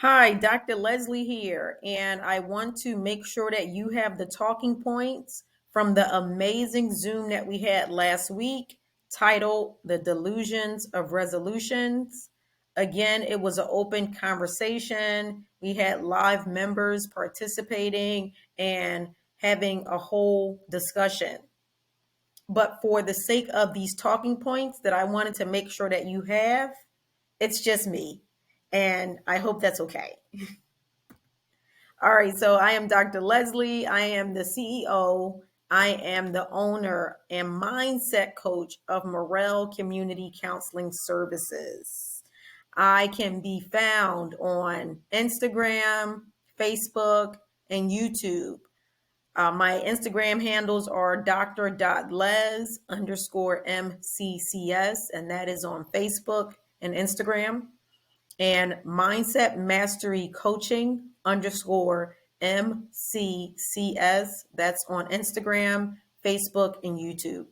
Hi, Dr. Leslie here, and I want to make sure that you have the talking points from the amazing Zoom that we had last week titled The Delusions of Resolutions. Again, it was an open conversation. We had live members participating and having a whole discussion. But for the sake of these talking points that I wanted to make sure that you have, it's just me. And I hope that's okay. All right, so I am Dr. Leslie. I am the CEO. I am the owner and mindset coach of Morel Community Counseling Services. I can be found on Instagram, Facebook, and YouTube. My Instagram handles are dr.les underscore MCCS, and that is on Facebook and Instagram, and Mindset Mastery Coaching underscore MCCS. That's on Instagram, Facebook, and YouTube.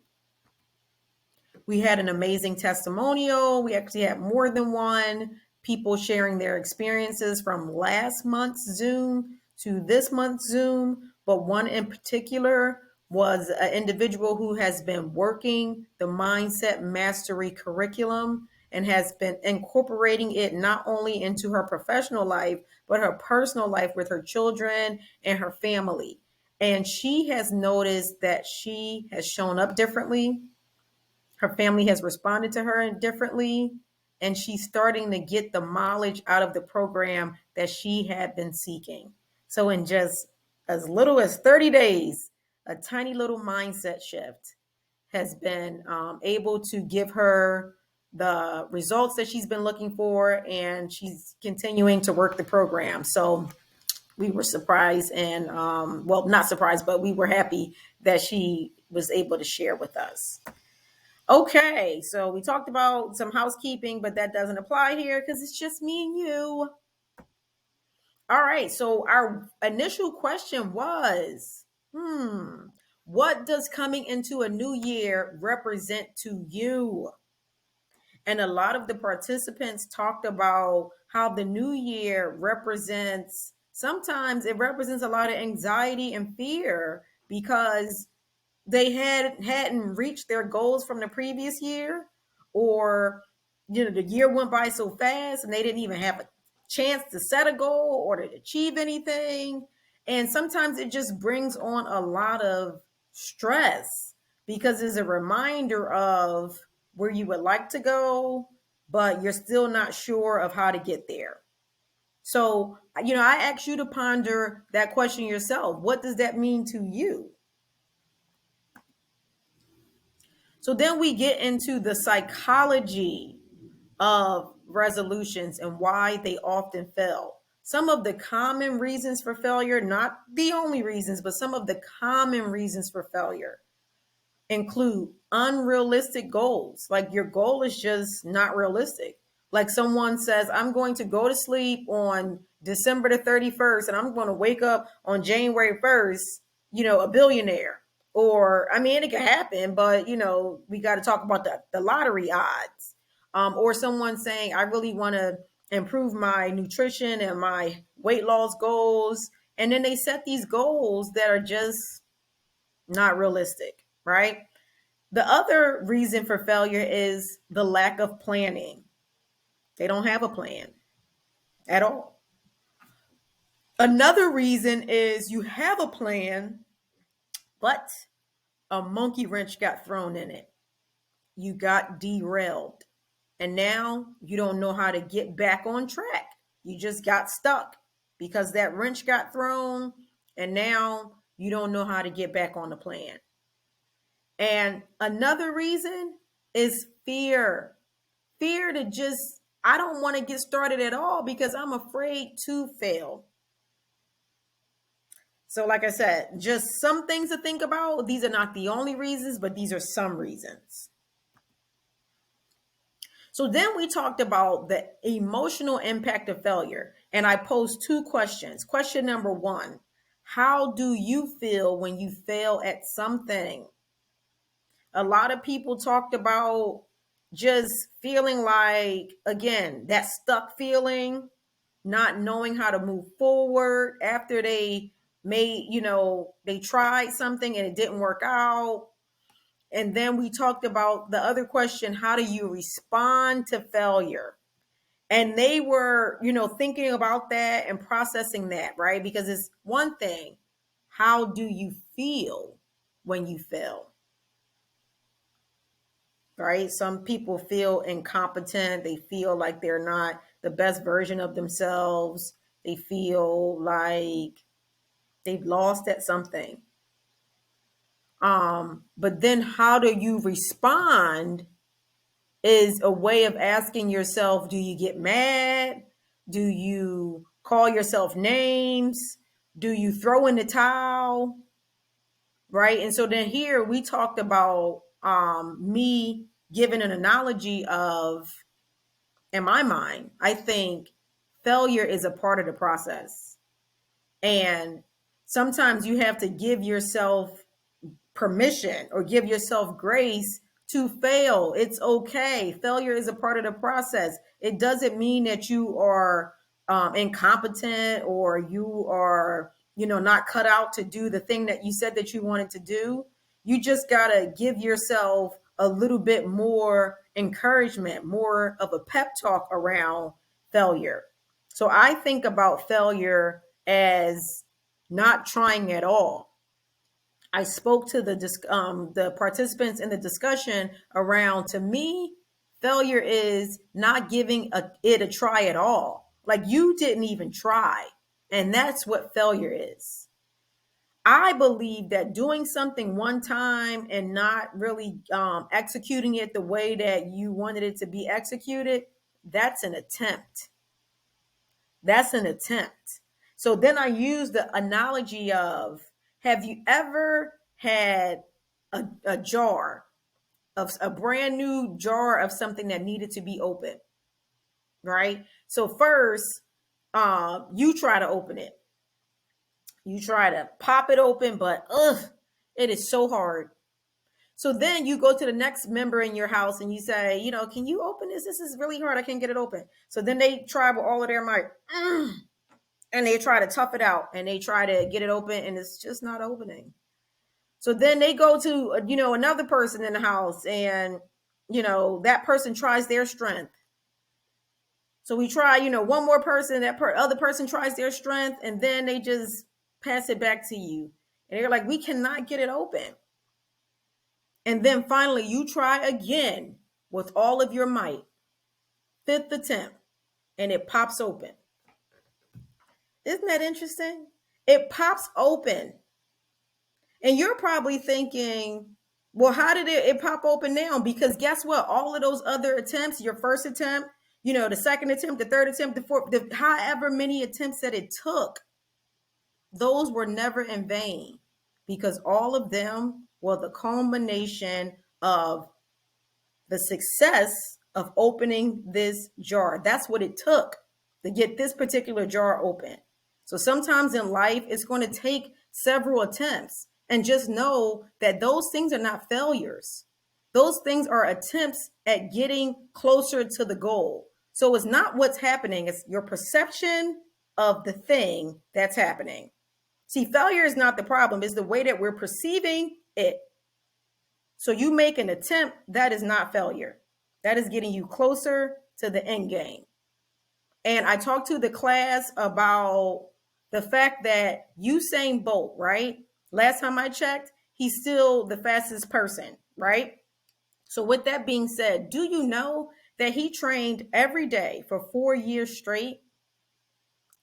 We had an amazing testimonial. We actually had more than one. People sharing their experiences from last month's Zoom to this month's Zoom. But one in particular was an individual who has been working the Mindset Mastery curriculum and has been incorporating it not only into her professional life, but her personal life with her children and her family. And she has noticed that she has shown up differently. Her family has responded to her differently, and she's starting to get the mileage out of the program that she had been seeking. So, in just as little as 30 days, a tiny little mindset shift has been able to give her the results that she's been looking for, and she's continuing to work the program. So, we were surprised and, well, not surprised, but we were happy that she was able to share with us. Okay, so we talked about some housekeeping, but that doesn't apply here because it's just me and you. All right, so our initial question was, what does coming into a new year represent to you? And a lot of the participants talked about how the new year represents, sometimes it represents a lot of anxiety and fear because they hadn't reached their goals from the previous year, or the year went by so fast and they didn't even have a chance to set a goal or to achieve anything. And sometimes it just brings on a lot of stress because it's a reminder of where you would like to go, but you're still not sure of how to get there. So I ask you to ponder that question yourself. What does that mean to you? So then we get into the psychology of resolutions and why they often fail. Some of the common reasons for failure, not the only reasons, but some of the common reasons for failure include unrealistic goals. Like your goal is just not realistic. Like someone says, I'm going to go to sleep on December the 31st and I'm going to wake up on January 1st, a billionaire. Or, I mean, it can happen, but, we got to talk about the lottery odds. Or someone saying, I really want to improve my nutrition and my weight loss goals. And then they set these goals that are just not realistic, right? The other reason for failure is the lack of planning. They don't have a plan at all. Another reason is you have a plan, but a monkey wrench got thrown in it. You got derailed. And now you don't know how to get back on track. You just got stuck because that wrench got thrown, and now you don't know how to get back on the plan. And another reason is fear. Fear to just, I don't want to get started at all because I'm afraid to fail. So, like I said, just some things to think about. These are not the only reasons, but these are some reasons. So then we talked about the emotional impact of failure. And I posed two questions. Question number one, how do you feel when you fail at something? A lot of people talked about just feeling like, again, that stuck feeling, not knowing how to move forward after they made, they tried something and it didn't work out. And then we talked about the other question, how do you respond to failure? And they were, thinking about that and processing that, right? Because it's one thing, how do you feel when you fail? Right? Some people feel incompetent. They feel like they're not the best version of themselves. They feel like they've lost at something. But then how do you respond is a way of asking yourself, do you get mad? Do you call yourself names? Do you throw in the towel? Right? And so then here we talked about me giving an analogy of, in my mind, I think failure is a part of the process. And sometimes you have to give yourself permission or give yourself grace to fail. It's okay. Failure is a part of the process. It doesn't mean that you are incompetent or you are, not cut out to do the thing that you said that you wanted to do. You just got to give yourself a little bit more encouragement, more of a pep talk around failure. So I think about failure as not trying at all. I spoke to the participants in the discussion around, to me, failure is not giving it a try at all. Like you didn't even try. And that's what failure is. I believe that doing something one time and not really executing it the way that you wanted it to be executed, that's an attempt. That's an attempt. So then I use the analogy of, have you ever had a jar of a brand new jar of something that needed to be opened, right? So first, you try to open it. You try to pop it open, but it is so hard. So then you go to the next member in your house and you say, can you open this? This is really hard. I can't get it open. So then they try with all of their might. And they try to tough it out and they try to get it open and it's just not opening. So then they go to, another person in the house and, that person tries their strength. So we try, one more person, that other person tries their strength and then they just pass it back to you. And they're like, we cannot get it open. And then finally you try again with all of your might, fifth attempt, and it pops open. Isn't that interesting? It pops open. And you're probably thinking, well, how did it pop open now? Because guess what? All of those other attempts, your first attempt, the second attempt, the third attempt, the fourth, however many attempts that it took, those were never in vain because all of them were the culmination of the success of opening this jar. That's what it took to get this particular jar open. So sometimes in life, it's going to take several attempts. And just know that those things are not failures. Those things are attempts at getting closer to the goal. So it's not what's happening, it's your perception of the thing that's happening. See, failure is not the problem, it's the way that we're perceiving it. So you make an attempt, that is not failure. That is getting you closer to the end game. And I talked to the class about the fact that Usain Bolt, right? Last time I checked, he's still the fastest person, right? So with that being said, do you know that he trained every day for 4 years straight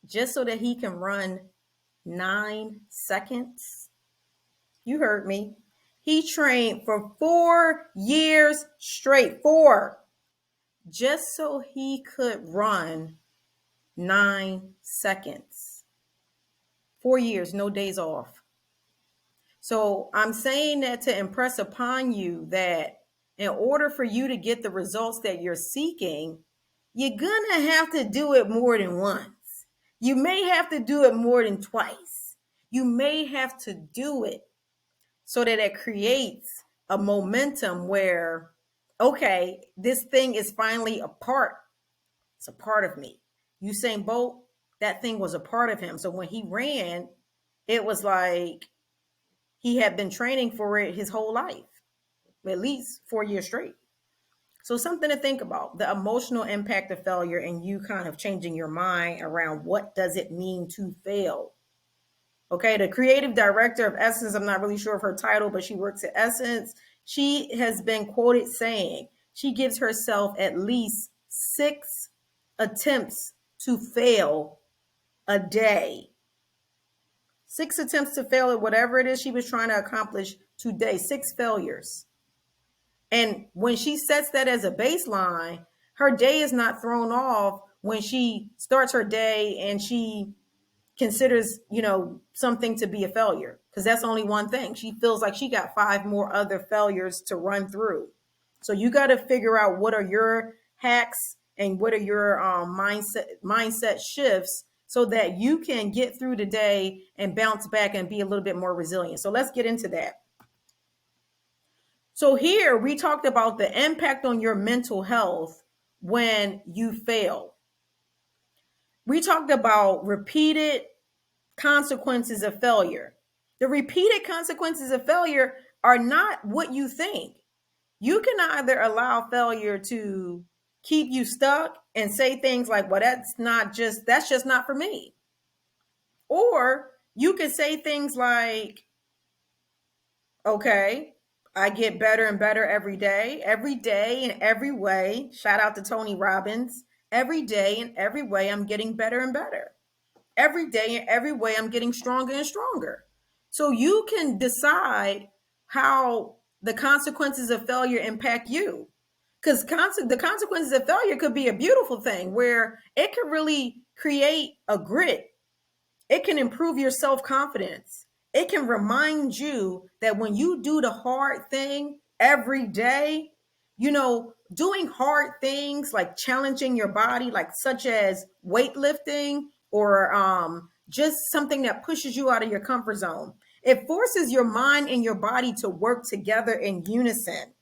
just so that he can run 9 seconds? You heard me. He trained for 4 years straight, 4, just so he could run 9 seconds. 4 years, no days off. So I'm saying that to impress upon you that in order for you to get the results that you're seeking, you're going to have to do it more than once. You may have to do it more than twice. You may have to do it so that it creates a momentum where, okay, this thing is finally a part. It's a part of me. Usain Bolt, that thing was a part of him. So when he ran, it was like he had been training for it his whole life, at least 4 years straight. So something to think about, the emotional impact of failure and you kind of changing your mind around what does it mean to fail. Okay, the creative director of Essence, I'm not really sure of her title, but she works at Essence. She has been quoted saying she gives herself at least 6 attempts to fail a day. 6 attempts to fail at whatever it is she was trying to accomplish today, 6 failures. And when she sets that as a baseline, her day is not thrown off when she starts her day and she considers, something to be a failure, because that's only one thing. She feels like she got 5 more other failures to run through. So you got to figure out what are your hacks and what are your mindset shifts so that you can get through the day and bounce back and be a little bit more resilient. So let's get into that. So here we talked about the impact on your mental health when you fail. We talked about repeated consequences of failure. The repeated consequences of failure are not what you think. You can either allow failure to keep you stuck and say things like, well, that's just not for me. Or you can say things like, okay, I get better and better every day in every way. Shout out to Tony Robbins. Every day in every way, I'm getting better and better. Every day in every way, I'm getting stronger and stronger. So you can decide how the consequences of failure impact you. Because the consequences of failure could be a beautiful thing where it could really create a grit. It can improve your self-confidence. It can remind you that when you do the hard thing every day, doing hard things like challenging your body, like such as weightlifting or just something that pushes you out of your comfort zone. It forces your mind and your body to work together in unison.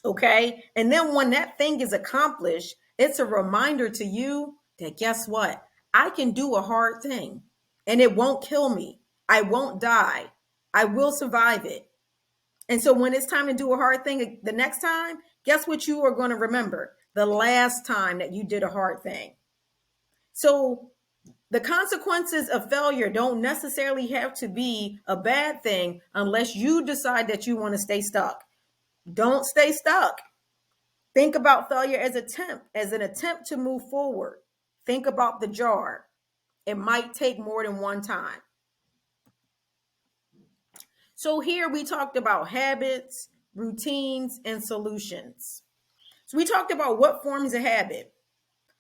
Okay. And then when that thing is accomplished, it's a reminder to you that guess what? I can do a hard thing and it won't kill me. I won't die. I will survive it. And so when it's time to do a hard thing the next time, guess what you are going to remember? The last time that you did a hard thing. So the consequences of failure don't necessarily have to be a bad thing unless you decide that you want to stay stuck. Don't stay stuck. Think about failure as an attempt to move forward. Think about the jar. It might take more than one time. So here we talked about habits, routines, and solutions. So we talked about what forms a habit.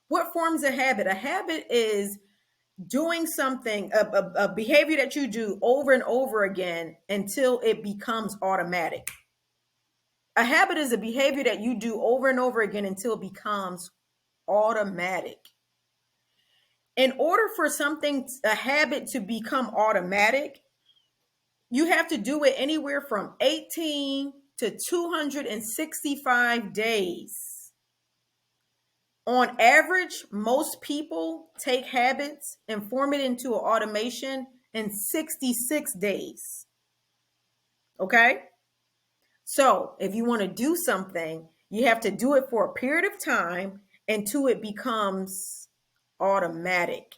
What forms a habit? A habit is doing something, a behavior that you do over and over again until it becomes automatic. A habit is a behavior that you do over and over again until it becomes automatic. In order for a habit to become automatic, you have to do it anywhere from 18 to 265 days. On average, most people take habits and form it into an automation in 66 days. Okay? So if you want to do something, you have to do it for a period of time until it becomes automatic.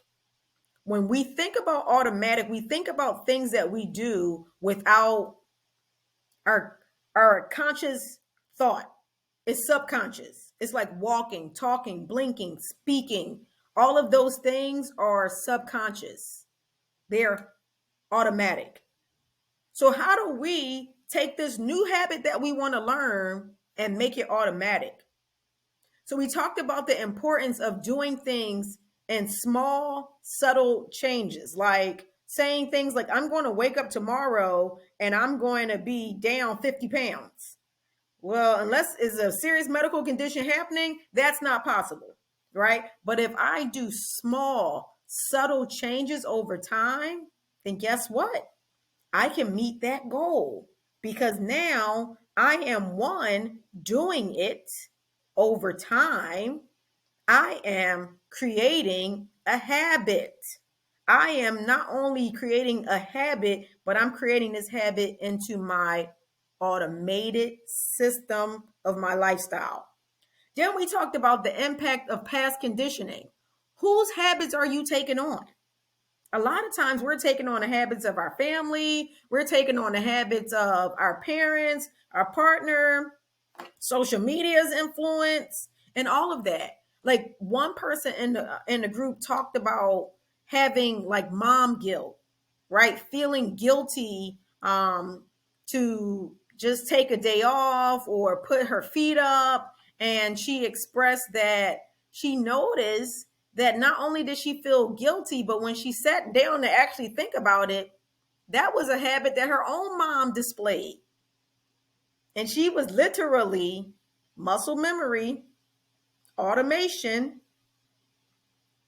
When we think about automatic, we think about things that we do without our conscious thought. It's subconscious. It's like walking, talking, blinking, speaking. All of those things are subconscious. They're automatic. So how do we take this new habit that we want to learn and make it automatic? So we talked about the importance of doing things in small, subtle changes, like saying things like, I'm going to wake up tomorrow and I'm going to be down 50 pounds. Well, unless it's a serious medical condition happening, that's not possible, right? But if I do small, subtle changes over time, then guess what? I can meet that goal because now I am doing it over time. I am creating a habit. I am not only creating a habit, but I'm creating this habit into my automated system of my lifestyle. Then we talked about the impact of past conditioning. Whose habits are you taking on? A lot of times we're taking on the habits of our family, we're taking on the habits of our parents, our partner, social media's influence, and all of that. Like one person in the group talked about having like mom guilt, right? Feeling guilty to just take a day off or put her feet up. And she expressed that she noticed that not only did she feel guilty, but when she sat down to actually think about it, that was a habit that her own mom displayed. And she was literally muscle memory, automation,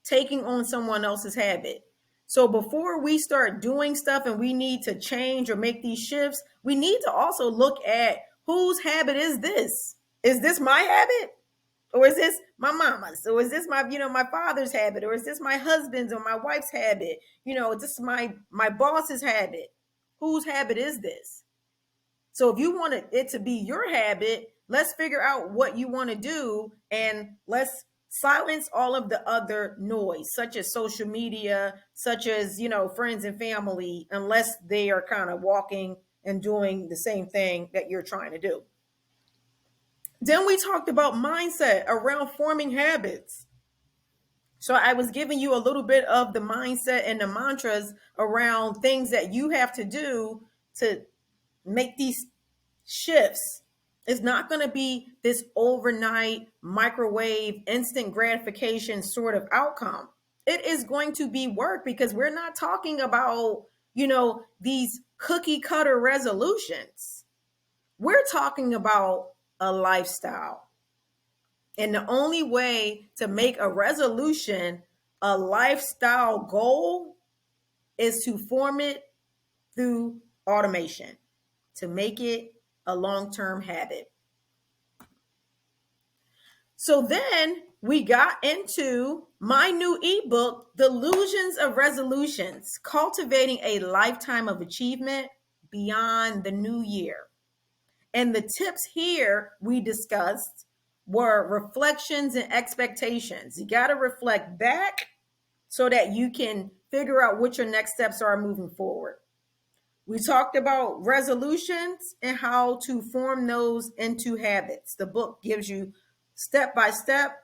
taking on someone else's habit. So before we start doing stuff and we need to change or make these shifts, we need to also look at whose habit is this? Is this my habit? Or is this my mama's? Or is this my father's habit? Or is this my husband's or my wife's habit? Is this my boss's habit? Whose habit is this? So if you want it to be your habit, let's figure out what you want to do and let's silence all of the other noise, such as social media, such as, friends and family, unless they are kind of walking and doing the same thing that you're trying to do. Then we talked about mindset around forming habits. So I was giving you a little bit of the mindset and the mantras around things that you have to do to make these shifts. It's not going to be this overnight microwave instant gratification sort of outcome. It is going to be work because we're not talking about, these cookie cutter resolutions. We're talking about a lifestyle. And the only way to make a resolution a lifestyle goal is to form it through automation, to make it a long-term habit. So then we got into my new ebook, Delusions of Resolutions, Cultivating a Lifetime of Achievement Beyond the New Year. And the tips here we discussed were reflections and expectations. You got to reflect back so that you can figure out what your next steps are moving forward. We talked about resolutions and how to form those into habits. The book gives you step-by-step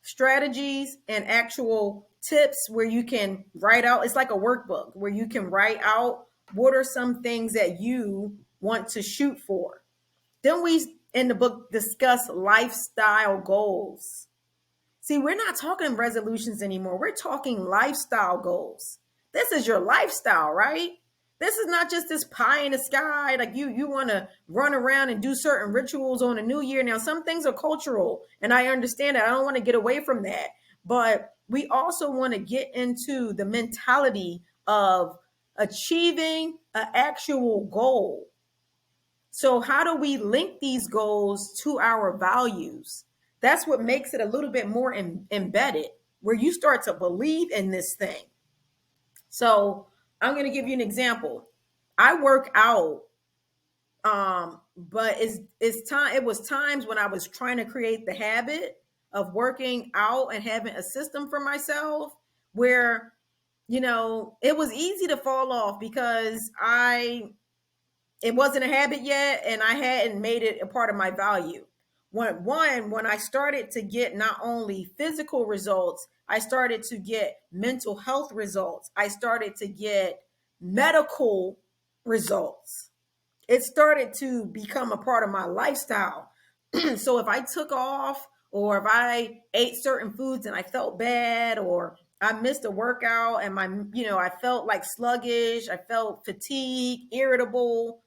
strategies and actual tips where you can write out. It's like a workbook where you can write out what are some things that you want to shoot for. Then we, in the book, discuss lifestyle goals. See, we're not talking resolutions anymore. We're talking lifestyle goals. This is your lifestyle, right? This is not just this pie in the sky. Like you want to run around and do certain rituals on a new year. Now, some things are cultural, and I understand that. I don't want to get away from that. But we also want to get into the mentality of achieving an actual goal. So how do we link these goals to our values? That's what makes it a little bit more embedded, where you start to believe in this thing. So I'm going to give you an example. I work out, but it was times when I was trying to create the habit of working out and having a system for myself where, it was easy to fall off because it wasn't a habit yet, and I hadn't made it a part of my value. When I started to get not only physical results, I started to get mental health results. I started to get medical results. It started to become a part of my lifestyle. So if I took off or if I ate certain foods and I felt bad or I missed a workout and I felt like sluggish, I felt fatigued, irritable,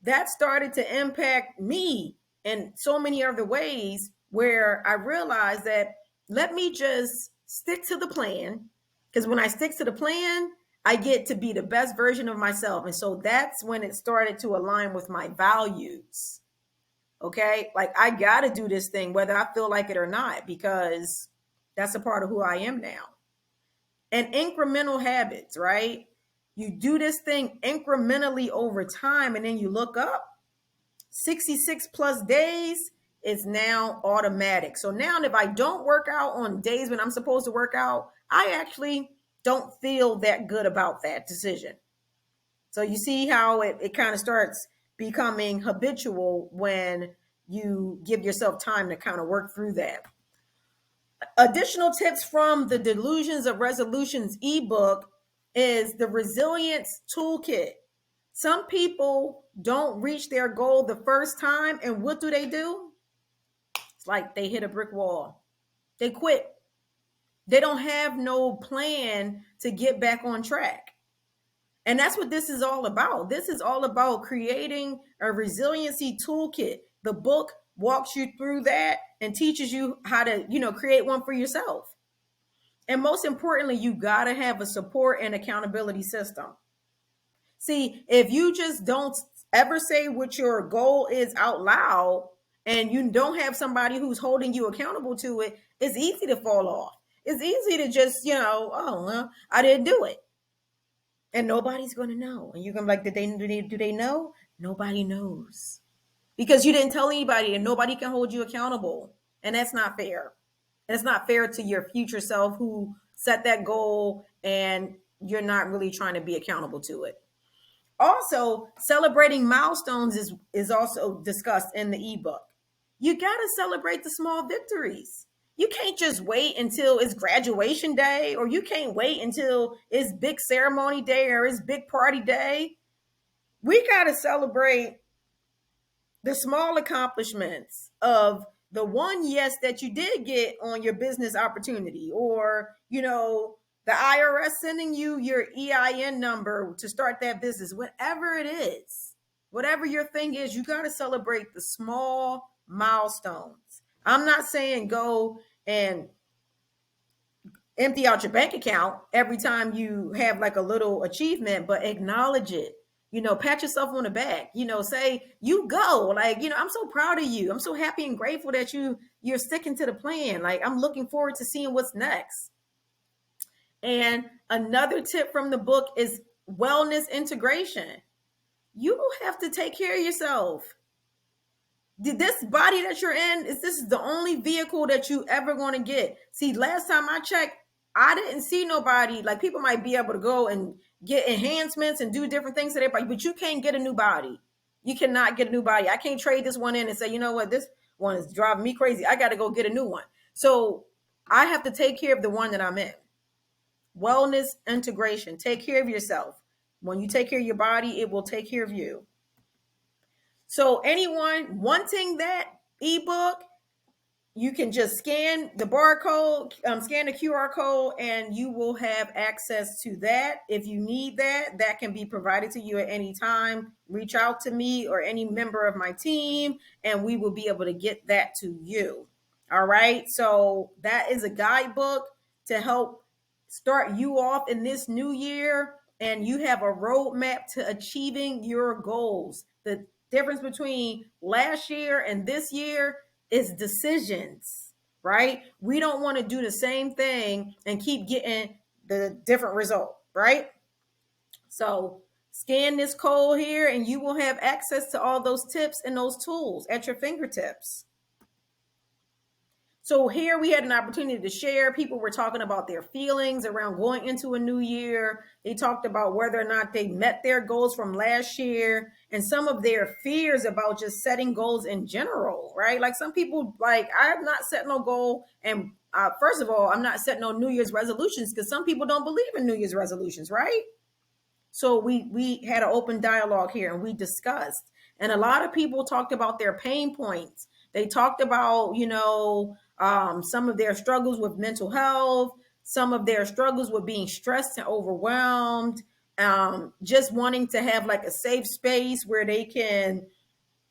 that started to impact me in so many other ways where I realized that let me just stick to the plan. Because when I stick to the plan, I get to be the best version of myself. And so that's when it started to align with my values. Okay. Like I got to do this thing, whether I feel like it or not, because That's a part of who I am now. And incremental habits, right? You do this thing incrementally over time, and then you look up 66 plus days is now automatic. So now if I don't work out on days when I'm supposed to work out, I actually don't feel that good about that decision. So you see how it kind of starts becoming habitual when you give yourself time to kind of work through that. Additional tips from the Delusions of Resolutions ebook is the resilience toolkit. Some people don't reach their goal the first time, and what do? It's like they hit a brick wall. They quit. They don't have no plan to get back on track. And that's what this is all about. This is all about creating a resiliency toolkit. The book walks you through that and teaches you how to, create one for yourself. And most importantly, you got to have a support and accountability system. See, if you just don't ever say what your goal is out loud and you don't have somebody who's holding you accountable to it, it's easy to fall off. It's easy to just, oh, well, I didn't do it. And nobody's going to know. And you're going to be like, do they know? Nobody knows. Because you didn't tell anybody and nobody can hold you accountable. And that's not fair. And it's not fair to your future self who set that goal and you're not really trying to be accountable to it. Also, celebrating milestones is also discussed in the ebook. You got to celebrate the small victories. You can't just wait until it's graduation day, or you can't wait until it's big ceremony day or it's big party day. We got to celebrate the small accomplishments of the one yes that you did get on your business opportunity, or, the IRS sending you your EIN number to start that business, whatever it is, whatever your thing is, you got to celebrate the small milestones. I'm not saying go and empty out your bank account every time you have like a little achievement, but acknowledge it. Pat yourself on the back, say you go, like, I'm so proud of you. I'm so happy and grateful that you're sticking to the plan. Like, I'm looking forward to seeing what's next. And another tip from the book is wellness integration. You have to take care of yourself. This body that you're in, this is the only vehicle that you ever going to get. See, last time I checked, I didn't see nobody. Like, people might be able to go and get enhancements and do different things to their body, but you can't get a new body. You cannot get a new body. I can't trade this one in and say, you know what, this one is driving me crazy. I got to go get a new one. So I have to take care of the one that I'm in. Wellness integration. Take care of yourself. When you take care of your body, it will take care of you. So anyone wanting that ebook, you can just scan the barcode, scan the QR code, and you will have access to that. If you need that, that can be provided to you at any time. Reach out to me or any member of my team, and we will be able to get that to you. All right. So that is a guidebook to help start you off in this new year, and you have a roadmap to achieving your goals. The difference between last year and this year is decisions, right? We don't want to do the same thing and keep getting the different result, right? So scan this code here and you will have access to all those tips and those tools at your fingertips. So here we had an opportunity to share. People were talking about their feelings around going into a new year. They talked about whether or not they met their goals from last year and some of their fears about just setting goals in general, right? Like, some people, like, I have not set no goal. And first of all, I'm not setting no New Year's resolutions because some people don't believe in New Year's resolutions, right? So we had an open dialogue here and we discussed. And a lot of people talked about their pain points. They talked about, some of their struggles with mental health, some of their struggles with being stressed and overwhelmed, just wanting to have like a safe space where they can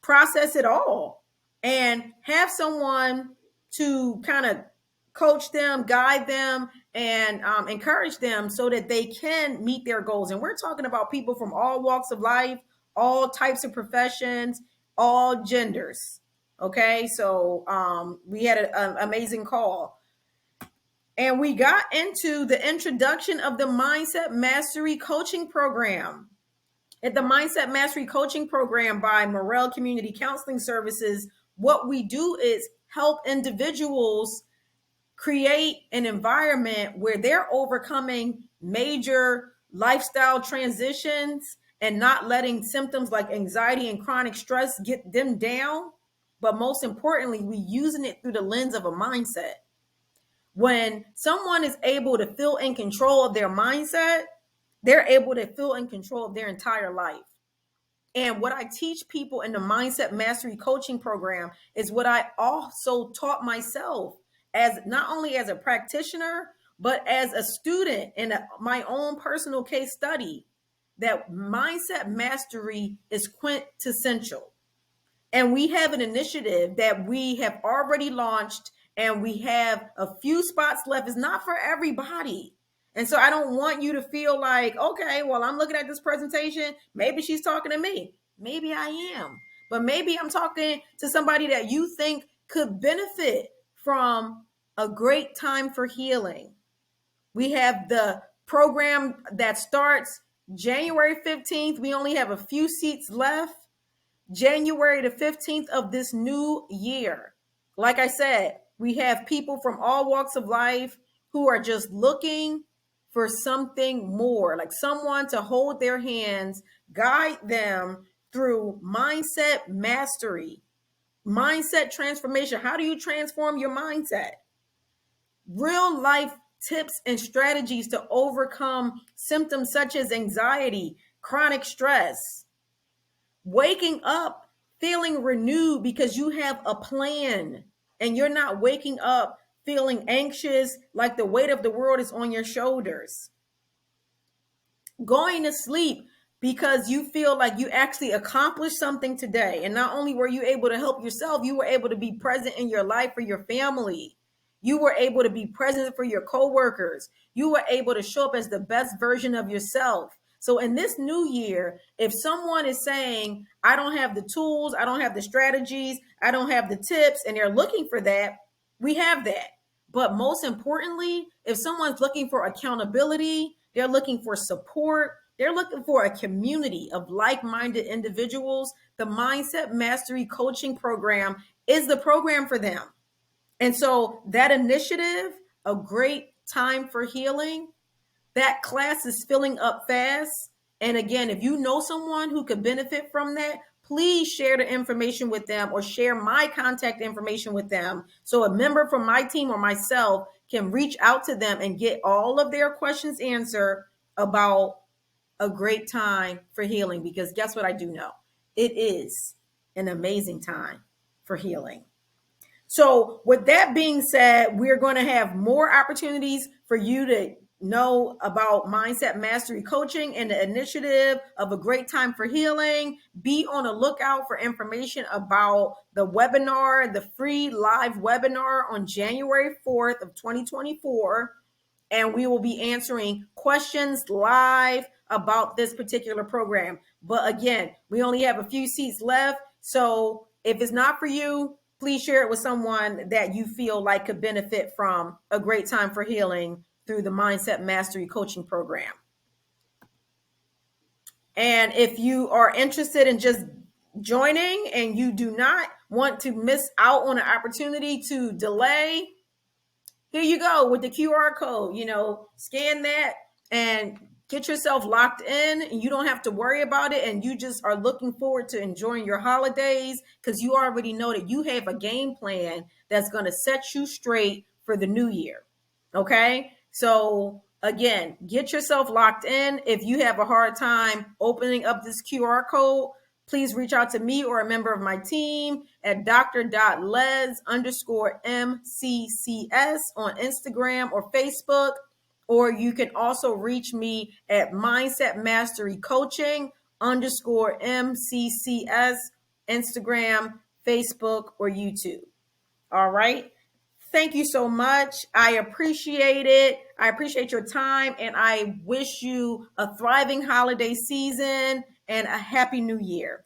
process it all and have someone to kind of coach them, guide them, and encourage them so that they can meet their goals. And we're talking about people from all walks of life, all types of professions, all genders. Okay, so we had an amazing call. And we got into the introduction of the Mindset Mastery Coaching Program. At the Mindset Mastery Coaching Program by Morel Community Counseling Services, what we do is help individuals create an environment where they're overcoming major lifestyle transitions and not letting symptoms like anxiety and chronic stress get them down. But most importantly, we using it through the lens of a mindset. When someone is able to feel in control of their mindset, they're able to feel in control of their entire life. And what I teach people in the Mindset Mastery Coaching Program is what I also taught myself, as not only as a practitioner, but as a student in my own personal case study, that mindset mastery is quintessential. And we have an initiative that we have already launched, and we have a few spots left. It's not for everybody. And so I don't want you to feel like, okay, well, I'm looking at this presentation. Maybe she's talking to me. Maybe I am. But maybe I'm talking to somebody that you think could benefit from a great time for healing. We have the program that starts January 15th. We only have a few seats left. January the 15th of this new year. Like I said, we have people from all walks of life who are just looking for something more, like someone to hold their hands, guide them through mindset mastery, mindset transformation. How do you transform your mindset? Real life tips and strategies to overcome symptoms such as anxiety, chronic stress, waking up feeling renewed because you have a plan and you're not waking up feeling anxious like the weight of the world is on your shoulders. Going to sleep because you feel like you actually accomplished something today. And not only were you able to help yourself, you were able to be present in your life for your family. You were able to be present for your coworkers. You were able to show up as the best version of yourself. So in this new year, if someone is saying, I don't have the tools, I don't have the strategies, I don't have the tips, and they're looking for that, we have that. But most importantly, if someone's looking for accountability, they're looking for support, they're looking for a community of like-minded individuals, the Mindset Mastery Coaching Program is the program for them. And so that initiative, a great time for healing, that class is filling up fast. And again, if you know someone who could benefit from that, please share the information with them or share my contact information with them so a member from my team or myself can reach out to them and get all of their questions answered about a great time for healing. Because guess what I do know? It is an amazing time for healing. So with that being said, we're going to have more opportunities for you to know about Mindset Mastery Coaching and the initiative of a great time for healing. Be on the lookout for information about the webinar, the free live webinar on January 4th of 2024. And we will be answering questions live about this particular program. But again, we only have a few seats left. So if it's not for you, please share it with someone that you feel like could benefit from a great time for healing through the Mindset Mastery Coaching Program. And if you are interested in just joining and you do not want to miss out on an opportunity to delay, here you go with the QR code, scan that and get yourself locked in, and you don't have to worry about it. And you just are looking forward to enjoying your holidays because you already know that you have a game plan that's going to set you straight for the new year. Okay. So again, get yourself locked in. If you have a hard time opening up this QR code, please reach out to me or a member of my team at dr.les_MCCS on Instagram or Facebook. Or you can also reach me at Mindset Mastery Coaching _MCCS, Instagram, Facebook, or YouTube. All right. Thank you so much. I appreciate it. I appreciate your time, and I wish you a thriving holiday season and a happy new year.